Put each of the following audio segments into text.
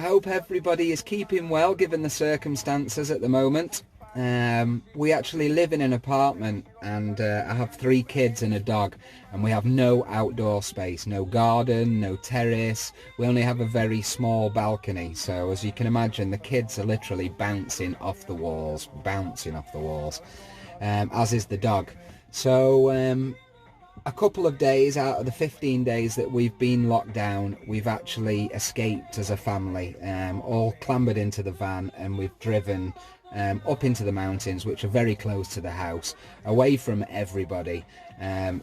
hope everybody is keeping well given the circumstances at the moment. We actually live in an apartment, and I have 3 kids and a dog, and we have no outdoor space, no garden, no terrace. We only have a very small balcony, so as you can imagine, the kids are literally bouncing off the walls, as is the dog. So a couple of days out of the 15 days that we've been locked down, we've actually escaped as a family, all clambered into the van, and we've driven up into the mountains, which are very close to the house, away from everybody,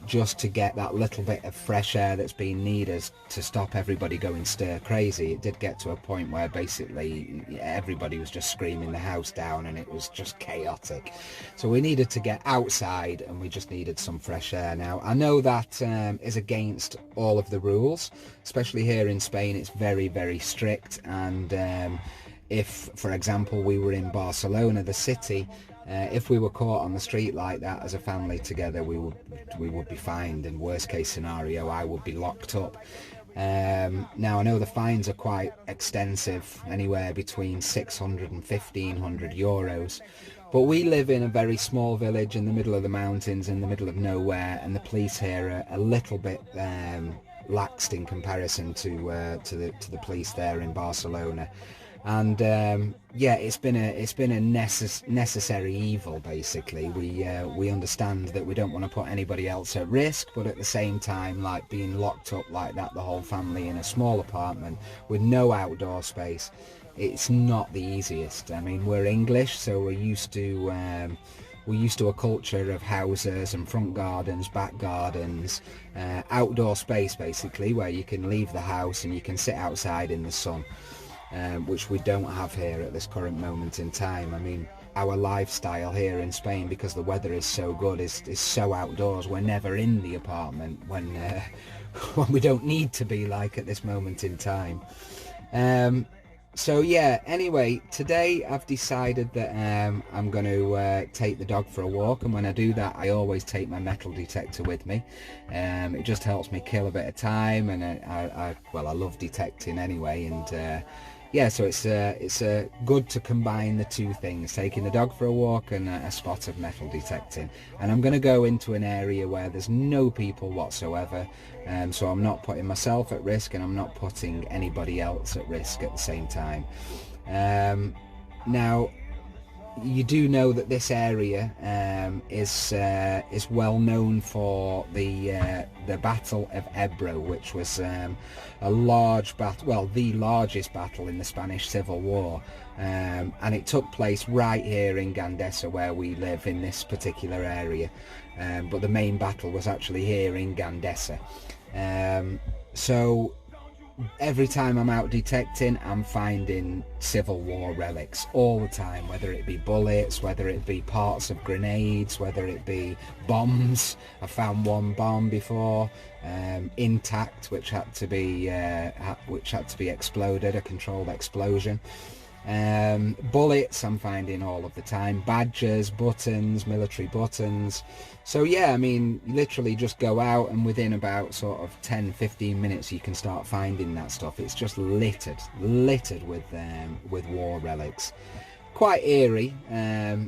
just to get that little bit of fresh air that's been needed to stop everybody going stir crazy. It did get to a point where basically everybody was just screaming the house down, and it was just chaotic. So we needed to get outside, and we just needed some fresh air. Now, I know that is against all of the rules, especially here in Spain. It's very, very strict, and if, for example, we were in Barcelona, the city, if we were caught on the street like that as a family together, we would be fined. In worst case scenario, I would be locked up. Now, I know the fines are quite extensive, anywhere between 600 and 1,500 euros. But we live in a very small village in the middle of the mountains, in the middle of nowhere, and the police here are a little bit laxed in comparison to the police there in Barcelona. And yeah, it's been a necessary evil. Basically, we understand that we don't want to put anybody else at risk, but at the same time, like being locked up like that, the whole family in a small apartment with no outdoor space, it's not the easiest. I mean, we're English, so we're used to a culture of houses and front gardens, back gardens, outdoor space basically, where you can leave the house and you can sit outside in the sun. Which we don't have here at this current moment in time. I mean, our lifestyle here in Spain, because the weather is so good, is so outdoors. We're never in the apartment when we don't need to be, like at this moment in time. So yeah, anyway, today I've decided that I'm going to take the dog for a walk, and when I do that, I always take my metal detector with me. It just helps me kill a bit of time, and I love detecting anyway, and yeah, so it's good to combine the two things, taking the dog for a walk and a spot of metal detecting. And I'm going to go into an area where there's no people whatsoever, so I'm not putting myself at risk, and I'm not putting anybody else at risk at the same time. Now, you do know that this area is well known for the Battle of Ebro, which was a large battle, well, the largest battle in the Spanish Civil War, and it took place right here in Gandesa, where we live in this particular area, but the main battle was actually here in Gandesa. So every time I'm out detecting, I'm finding Civil War relics all the time, whether it be bullets, whether it be parts of grenades, whether it be bombs. I found one bomb before, intact, which had to be exploded, a controlled explosion. Bullets I'm finding all of the time, badges, buttons, military buttons. So yeah, I mean, literally just go out, and within about sort of 10-15 minutes you can start finding that stuff. It's just littered with war relics. Quite eerie,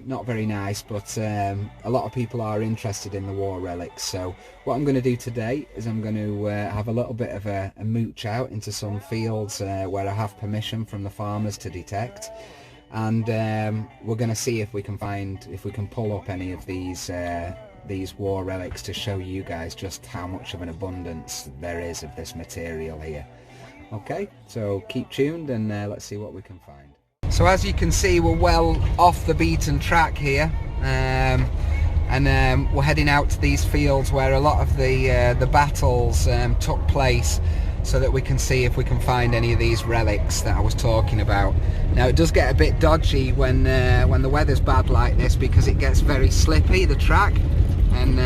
not very nice, but a lot of people are interested in the war relics. So what I'm going to do today is I'm going to have a little bit of a mooch out into some fields where I have permission from the farmers to detect, and we're going to see if we can pull up any of these war relics to show you guys just how much of an abundance there is of this material here. Okay, so keep tuned, and let's see what we can find. So as you can see, we're well off the beaten track here, and we're heading out to these fields where a lot of the battles took place, so that we can see if we can find any of these relics that I was talking about. Now, it does get a bit dodgy when the weather's bad like this, because it gets very slippy, the track, and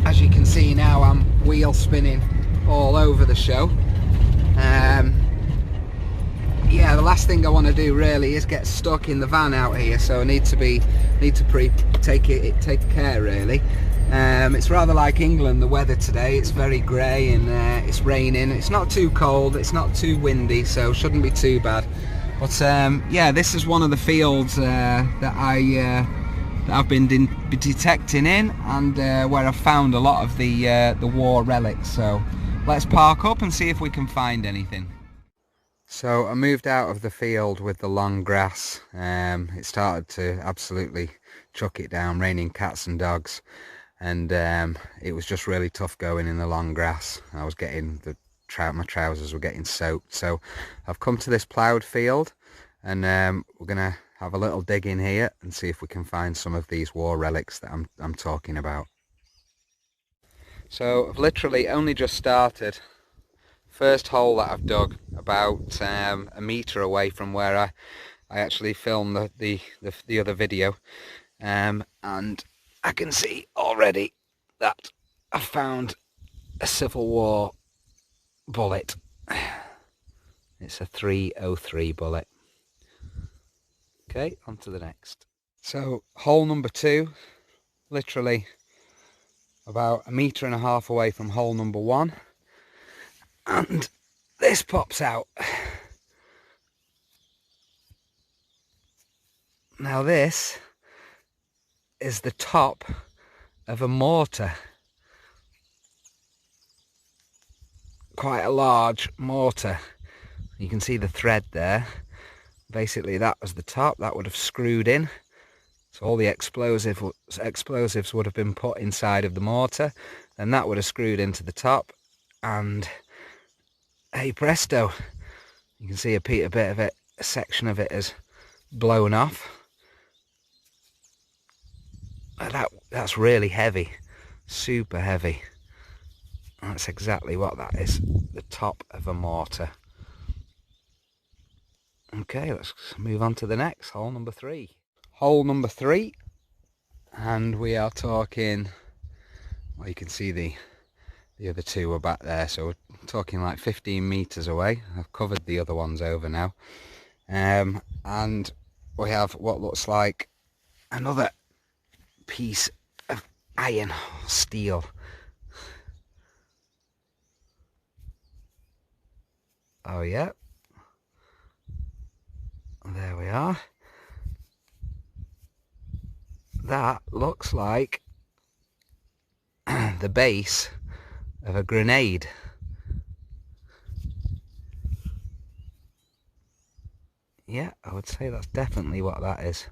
as you can see now, I'm wheel spinning all over the show. Yeah, the last thing I want to do really is get stuck in the van out here, so I need to take care really. It's rather like England, the weather today. It's very grey and it's raining. It's not too cold, it's not too windy, so shouldn't be too bad. But yeah, this is one of the fields that I've been detecting in, and where I've found a lot of the war relics. So let's park up and see if we can find anything. So I moved out of the field with the long grass. It started to absolutely chuck it down, raining cats and dogs, and it was just really tough going in the long grass. I was getting my trousers were getting soaked. So I've come to this ploughed field, and we're gonna have a little dig in here and see if we can find some of these war relics that I'm talking about. So I've literally only just started. First hole that I've dug, about a metre away from where I actually filmed the other video, and I can see already that I found a Civil War bullet. It's a 303 bullet. Okay, on to the next. So hole number 2, literally about a metre and a half away from hole number 1. And this pops out. Now this is the top of a mortar. Quite a large mortar. You can see the thread there. Basically that was the top. That would have screwed in. So all the explosives would have been put inside of the mortar, and that would have screwed into the top, and hey presto, you can see a bit of it, a section of it is blown off. That's really heavy, super heavy. That's exactly what that is, the top of a mortar. Okay, let's move on to the next, hole number 3. Hole number 3, and we are talking, well, you can see the other two are back there, so we're talking like 15 metres away. I've covered the other ones over now, and we have what looks like another piece of iron or steel. Oh yeah, there we are. That looks like the base of a grenade. Yeah, I would say that's definitely what that is.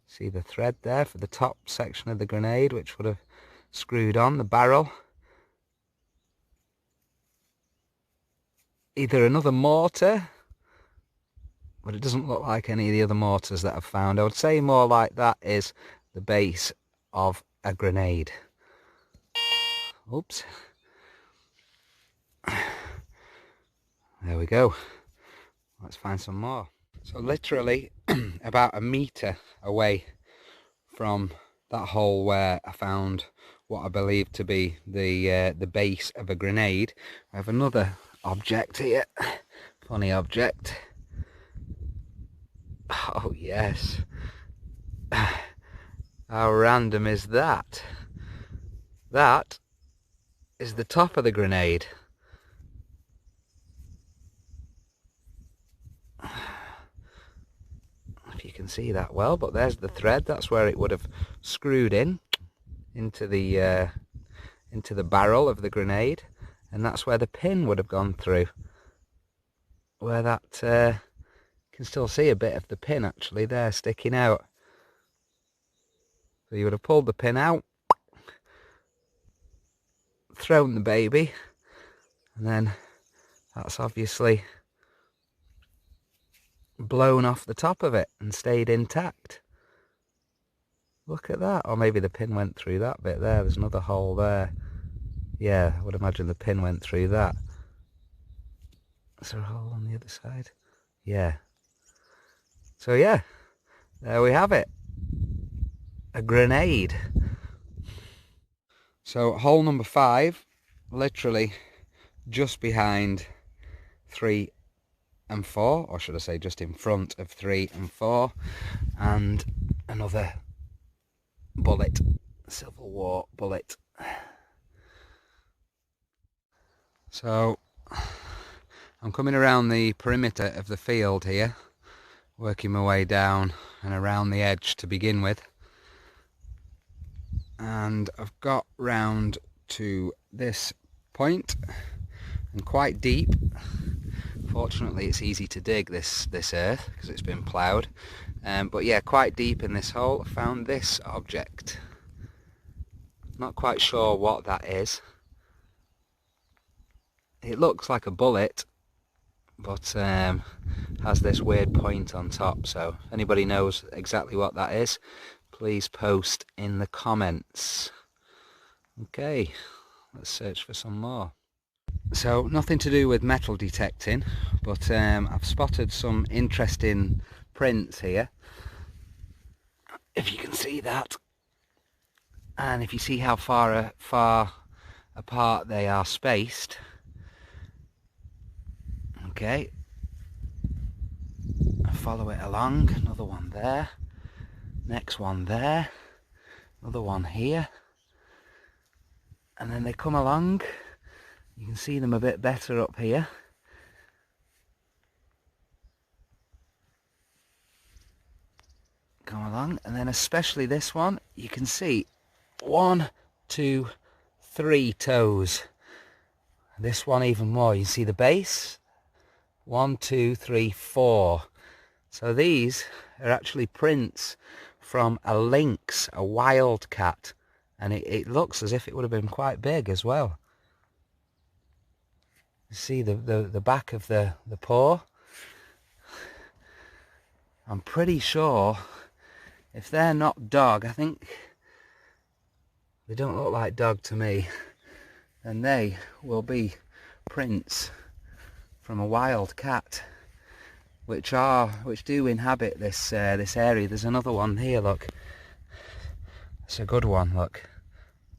See the thread there for the top section of the grenade, which would have screwed on the barrel. Either another mortar, but it doesn't look like any of the other mortars that I've found. I would say more like that is the base of a grenade. Oops. There we go. Let's find some more. So literally about a metre away from that hole where I found what I believe to be the base of a grenade, I have another object here. Funny object. Oh yes. How random is that? That is the top of the grenade. If you can see that well, but there's the thread. That's where it would have screwed in into the barrel of the grenade, and that's where the pin would have gone through. Where that you can still see a bit of the pin actually there sticking out. So you would have pulled the pin out, thrown the baby, and then that's obviously blown off the top of it and stayed intact. Look at that. Or maybe the pin went through that bit there. There's another hole there. Yeah, I would imagine the pin went through that. Is there a hole on the other side? Yeah. So yeah, there we have it. A grenade. So hole number 5, literally just behind 3 and 4, or should I say just in front of 3 and 4, and another bullet Civil War bullet. So I'm coming around the perimeter of the field here, working my way down and around the edge to begin with, and I've got round to this point and quite deep. Fortunately it's easy to dig this earth because it's been ploughed, but yeah, quite deep in this hole I found this object. Not quite sure what that is. It looks like a bullet, but has this weird point on top, so if anybody knows exactly what that is, please post in the comments. Okay, let's search for some more. So nothing to do with metal detecting, but I've spotted some interesting prints here, if you can see that, and if you see how far apart they are spaced. Okay, follow it along, another one there, next one there, another one here, and then they come along. You can see them a bit better up here. Come along, and then especially this one, you can see 1, 2, 3 toes. This one even more, you see the base, 1, 2, 3, 4. So these are actually prints from a lynx, a wildcat, and it looks as if it would have been quite big as well. You see the back of the paw. I'm pretty sure if they're not dog, I think they don't look like dog to me, then they will be prints from a wild cat, which do inhabit this area. There's another one here, look. It's a good one, look.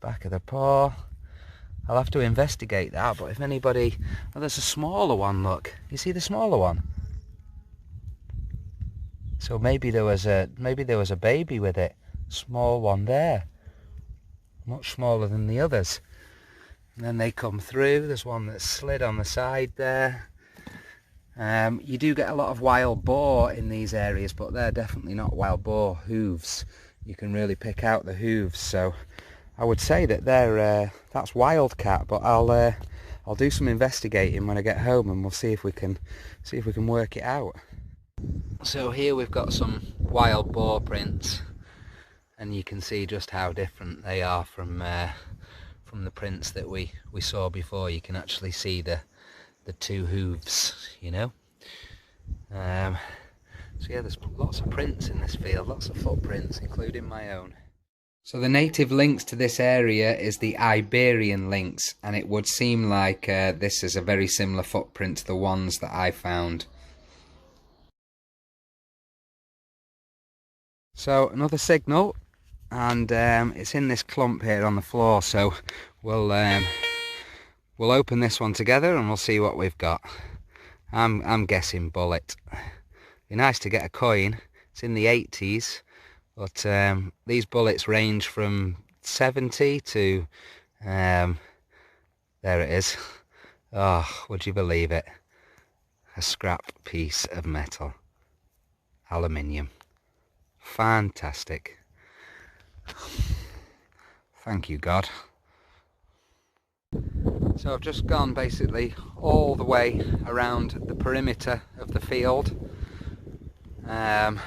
Back of the paw. I'll have to investigate that, but if anybody... Oh, there's a smaller one, look. You see the smaller one? So maybe there was a baby with it. Small one there. Much smaller than the others. And then they come through. There's one that's slid on the side there. You do get a lot of wild boar in these areas, but they're definitely not wild boar hooves. You can really pick out the hooves, so I would say that that's wildcat, but I'll do some investigating when I get home, and we'll see if we can work it out. So here we've got some wild boar prints, and you can see just how different they are from the prints that we saw before. You can actually see the 2 hooves, you know. So yeah, there's lots of prints in this field, lots of footprints, including my own. So the native lynx to this area is the Iberian lynx, and it would seem like this is a very similar footprint to the ones that I found. So another signal, and it's in this clump here on the floor, so we'll open this one together and we'll see what we've got. I'm guessing bullet. Be nice to get a coin. It's in the 80s, but these bullets range from 70 to there it is. Oh, would you believe it? A scrap piece of metal, aluminium. Fantastic. Thank you, God. So I've just gone basically all the way around the perimeter of the field, and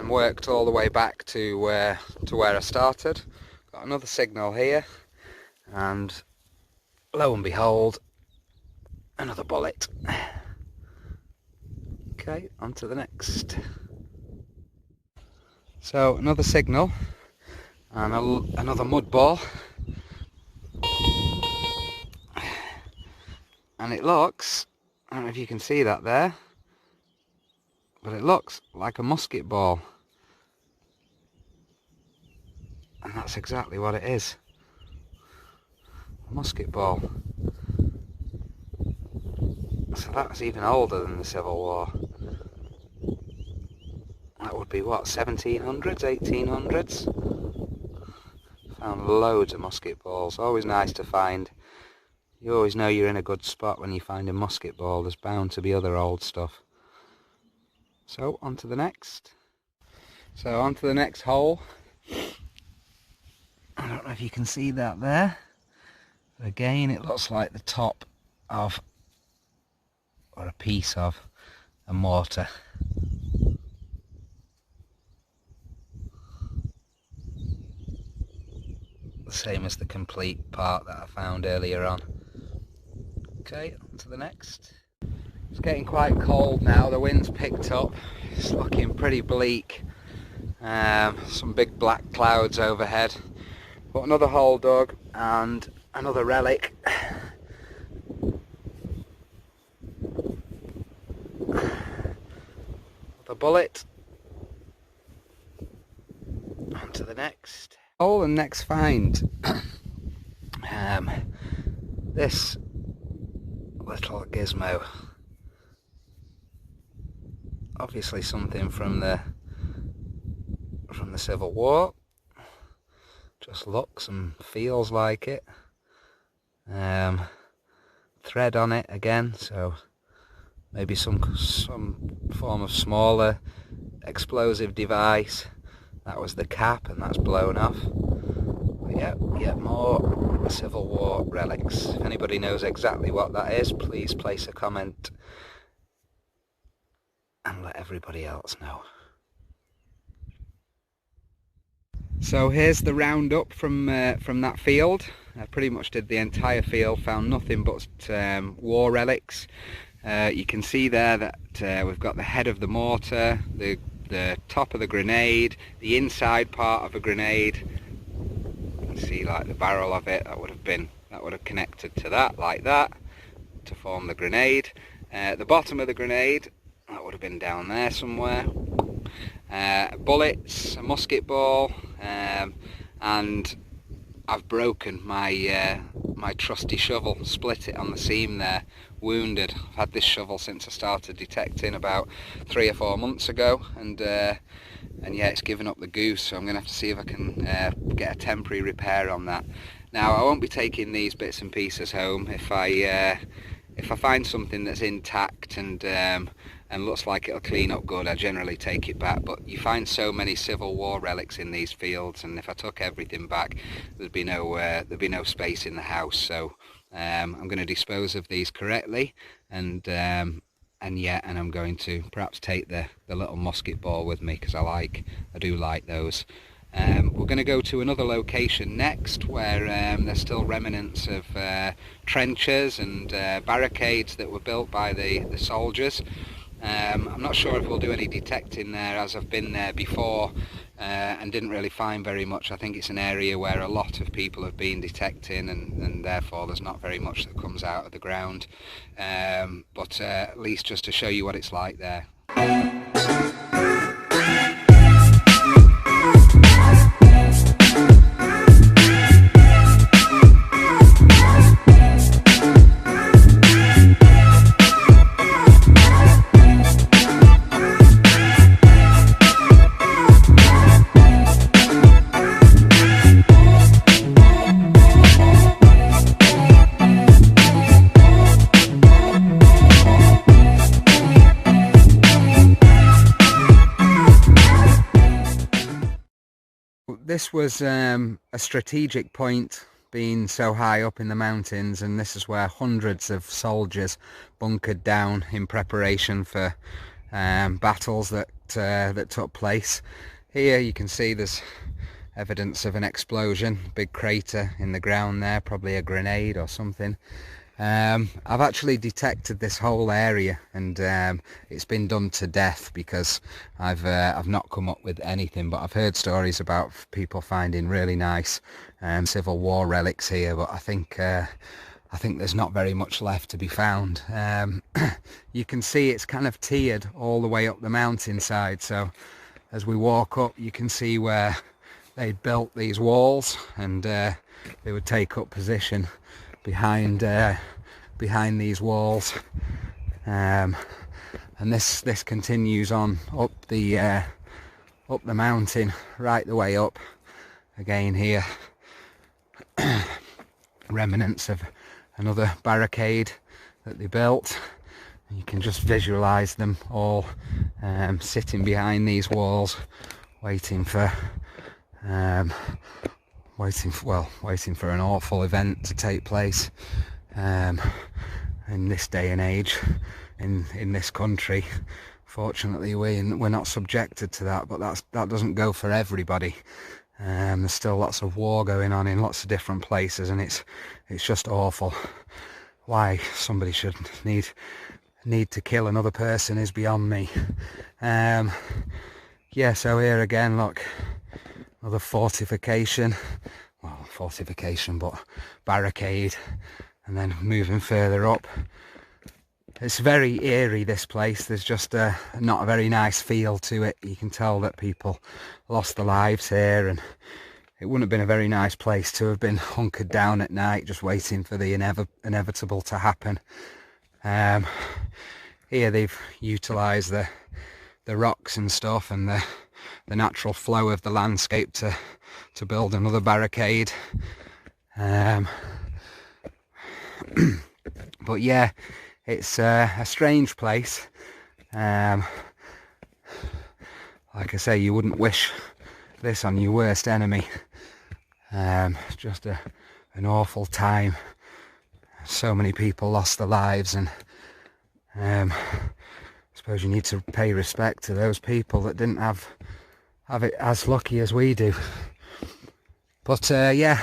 worked all the way back to where I started. Got another signal here, and lo and behold, another bullet. Okay, on to the next. So another signal, and another mud ball. And it looks, I don't know if you can see that there, but it looks like a musket ball. And that's exactly what it is. A musket ball. So that's even older than the Civil War. That would be what, 1700s, 1800s? Found loads of musket balls. Always nice to find. You always know you're in a good spot when you find a musket ball. There's bound to be other old stuff. So on to the next. So on to the next hole. I don't know if you can see that there. But again, it looks like the top of, or a piece of, a mortar. The same as the complete part that I found earlier on. Okay, on to the next. It's getting quite cold now, the wind's picked up. It's looking pretty bleak. Some big black clouds overhead. But another hole dug and another relic. The bullet. On to the next. Oh, and next find. This little gizmo. Obviously something from the Civil War. Just looks and feels like it. Thread on it again, so maybe some form of smaller explosive device. That was the cap, and that's blown off. But yeah, more Civil War relics. If anybody knows exactly what that is, please place a comment and let everybody else know. So here's the roundup from that field. I pretty much did the entire field, found nothing but war relics. You can see there that we've got the head of the mortar, the top of the grenade, the inside part of a grenade. You can see like the barrel of it, that would have connected to that like that to form the grenade. The bottom of the grenade, that would have been down there somewhere. Bullets, a musket ball, and I've broken my my trusty shovel, split it on the seam there, wounded. I've had this shovel since I started detecting about 3 or 4 months ago, and yeah, it's given up the goose, so I'm going to have to see if I can get a temporary repair on that. Now, I won't be taking these bits and pieces home. If I find something that's intact and looks like it'll clean up good, I generally take it back. But you find so many Civil War relics in these fields, and if I took everything back, there'd be no space in the house. So I'm going to dispose of these correctly, and I'm going to perhaps take the little musket ball with me, because I do like those. We're going to go to another location next where there's still remnants of trenches and barricades that were built by the soldiers. I'm not sure if we'll do any detecting there, as I've been there before and didn't really find very much. I think it's an area where a lot of people have been detecting, and therefore there's not very much that comes out of the ground. But at least just to show you what it's like there. This was a strategic point, being so high up in the mountains, and this is where hundreds of soldiers bunkered down in preparation for battles that took place. Here you can see there's evidence of an explosion, big crater in the ground there, probably a grenade or something. I've actually detected this whole area, and it's been done to death because I've not come up with anything, but I've heard stories about people finding really nice Civil War relics here, but I think there's not very much left to be found. You can see it's kind of tiered all the way up the mountainside, so as we walk up you can see where they built these walls, and they would take up position behind these walls, and this continues on up the mountain, right the way up again here. remnants of another barricade that they built. You can just visualize them all sitting behind these walls, waiting for waiting for an awful event to take place in this day and age in this country. Fortunately, we're not subjected to that, but that doesn't go for everybody. There's still lots of war going on in lots of different places, and it's just awful. Why somebody should need to kill another person is beyond me. Yeah, so here again, look, another fortification, well, fortification, but barricade, and then moving further up. It's very eerie, this place. There's just not a very nice feel to it. You can tell that people lost their lives here, and it wouldn't have been a very nice place to have been hunkered down at night, just waiting for the inevitable to happen. Here they've utilised the rocks and stuff and the natural flow of the landscape to build another barricade. But yeah, it's a strange place. Like I say, you wouldn't wish this on your worst enemy. It's just an awful time. So many people lost their lives, and I suppose you need to pay respect to those people that didn't have it as lucky as we do. But yeah,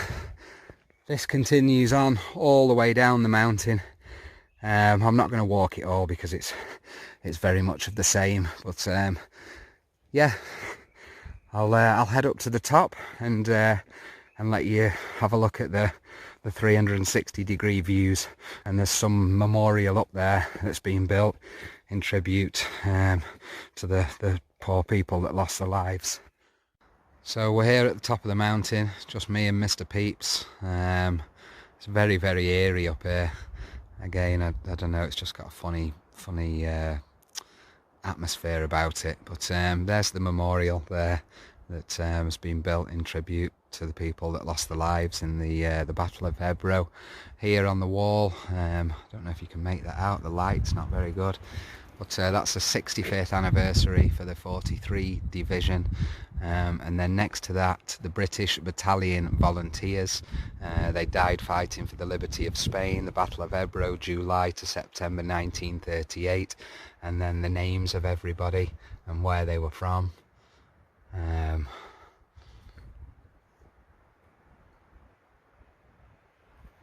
this continues on all the way down the mountain. I'm not going to walk it all because it's very much of the same, but yeah, I'll head up to the top and let you have a look at the 360-degree views. And there's some memorial up there that's been built in tribute to the poor people that lost their lives. So we're here at the top of the mountain, just me and Mr. Peeps. It's very, very eerie up here. Again, I don't know, it's just got a funny atmosphere about it. But there's the memorial there that has been built in tribute to the people that lost their lives in the Battle of Ebro. Here on the wall, I don't know if you can make that out, the light's not very good, but that's the 65th anniversary for the 43 Division. And then next to that, the British Battalion Volunteers. They died fighting for the liberty of Spain, the Battle of Ebro, July to September 1938. And then the names of everybody and where they were from.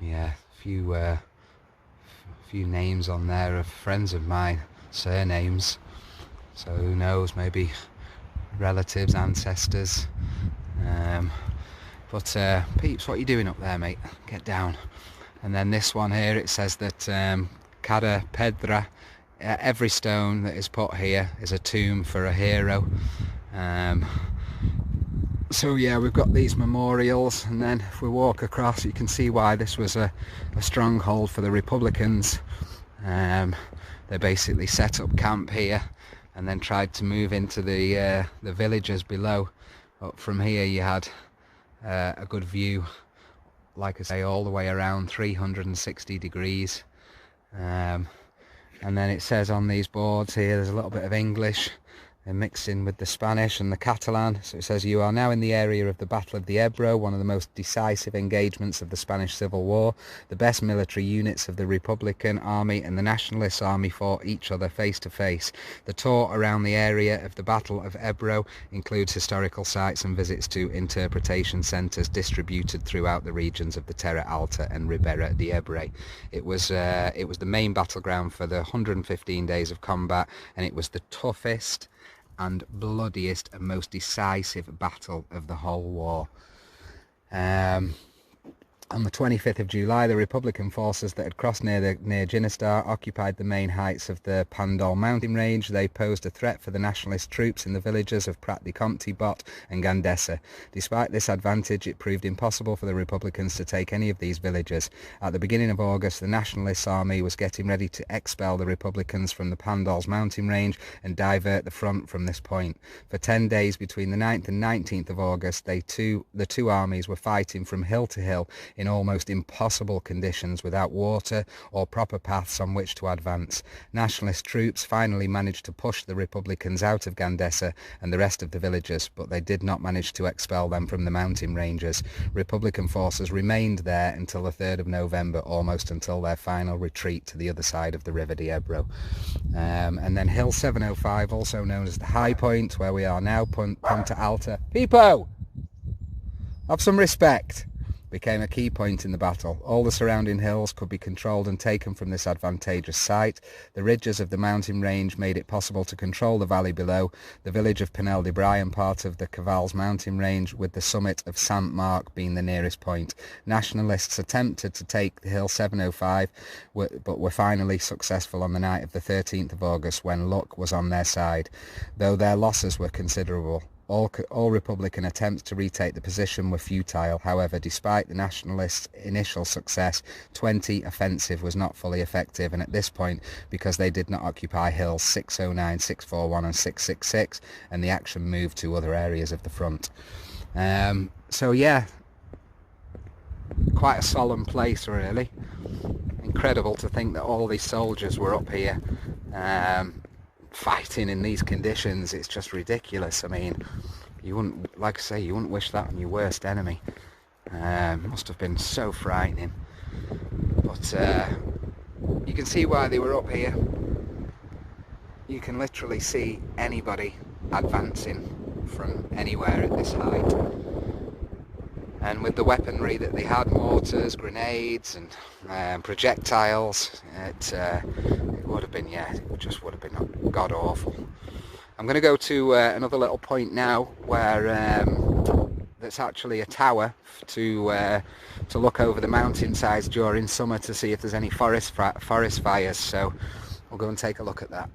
Yeah, a few names on there of friends of mine, surnames. So who knows, maybe relatives, ancestors. But Peeps, what are you doing up there, mate? Get down. And then this one here, it says that cada pedra, every stone that is put here is a tomb for a hero. So yeah, we've got these memorials, and then if we walk across, you can see why this was a stronghold for the Republicans. They basically set up camp here and then tried to move into the villages below. But from here you had a good view, like I say, all the way around 360 degrees. And then it says on these boards here, there's a little bit of English. They're mixing with the Spanish and the Catalan. So it says, you are now in the area of the Battle of the Ebro, one of the most decisive engagements of the Spanish Civil War. The best military units of the Republican Army and the Nationalist Army fought each other face to face. The tour around the area of the Battle of Ebro includes historical sites and visits to interpretation centres distributed throughout the regions of the Terra Alta and Ribera de Ebre. It was the main battleground for the 115 days of combat, and it was the toughest and bloodiest and most decisive battle of the whole war. On the 25th of July, the Republican forces that had crossed near Ginestar occupied the main heights of the Pandol mountain range. They posed a threat for the nationalist troops in the villages of Prat de Comte, Bot and Gandesa. Despite this advantage, it proved impossible for the Republicans to take any of these villages. At the beginning of August, the nationalist army was getting ready to expel the Republicans from the Pandols mountain range and divert the front from this point. For 10 days between the 9th and 19th of August, the two armies were fighting from hill to hill in almost impossible conditions without water or proper paths on which to advance. Nationalist troops finally managed to push the Republicans out of Gandesa and the rest of the villages, but they did not manage to expel them from the mountain ranges. Republican forces remained there until the 3rd of November, almost until their final retreat to the other side of the River Ebro. And then Hill 705, also known as the High Point, where we are now, Punta Alta. Pipo! Have some respect! Became a key point in the battle. All the surrounding hills could be controlled and taken from this advantageous site. The ridges of the mountain range made it possible to control the valley below, the village of Pinel de Brian, part of the Cavals mountain range, with the summit of Sant Marc being the nearest point. Nationalists attempted to take the Hill 705, but were finally successful on the night of the 13th of August, when luck was on their side, though their losses were considerable. All Republican attempts to retake the position were futile. However, despite the Nationalists' initial success, 20 offensive was not fully effective, and at this point, because they did not occupy hills 609, 641 and 666, and the action moved to other areas of the front. So yeah, quite a solemn place really. Incredible to think that all these soldiers were up here fighting in these conditions. It's just ridiculous. I mean, you wouldn't, like I say, you wouldn't wish that on your worst enemy. Must have been so frightening. But you can see why they were up here. You can literally see anybody advancing from anywhere at this height. And with the weaponry that they had, mortars, grenades and projectiles, it would have been, yeah, it just would have been god awful. I'm going to go to another little point now where that's actually a tower to look over the mountainsides during summer to see if there's any forest fires, so we'll go and take a look at that.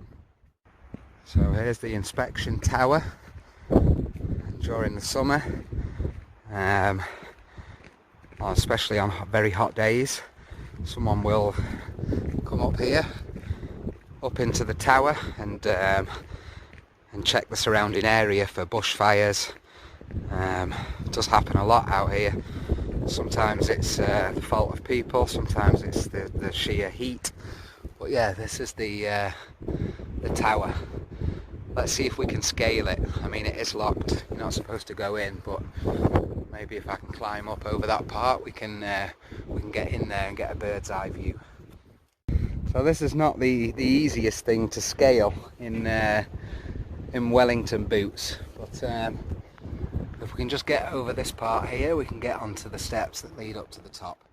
So here's the inspection tower during the summer. Especially on very hot days, someone will come up here, up into the tower, and check the surrounding area for bushfires. It does happen a lot out here. Sometimes it's the fault of people, sometimes it's the sheer heat. But yeah, this is the tower. Let's see if we can scale it. I mean, it is locked, you're not supposed to go in, but maybe if I can climb up over that part, we can get in there and get a bird's eye view. So this is not the easiest thing to scale in Wellington boots, but if we can just get over this part here, we can get onto the steps that lead up to the top.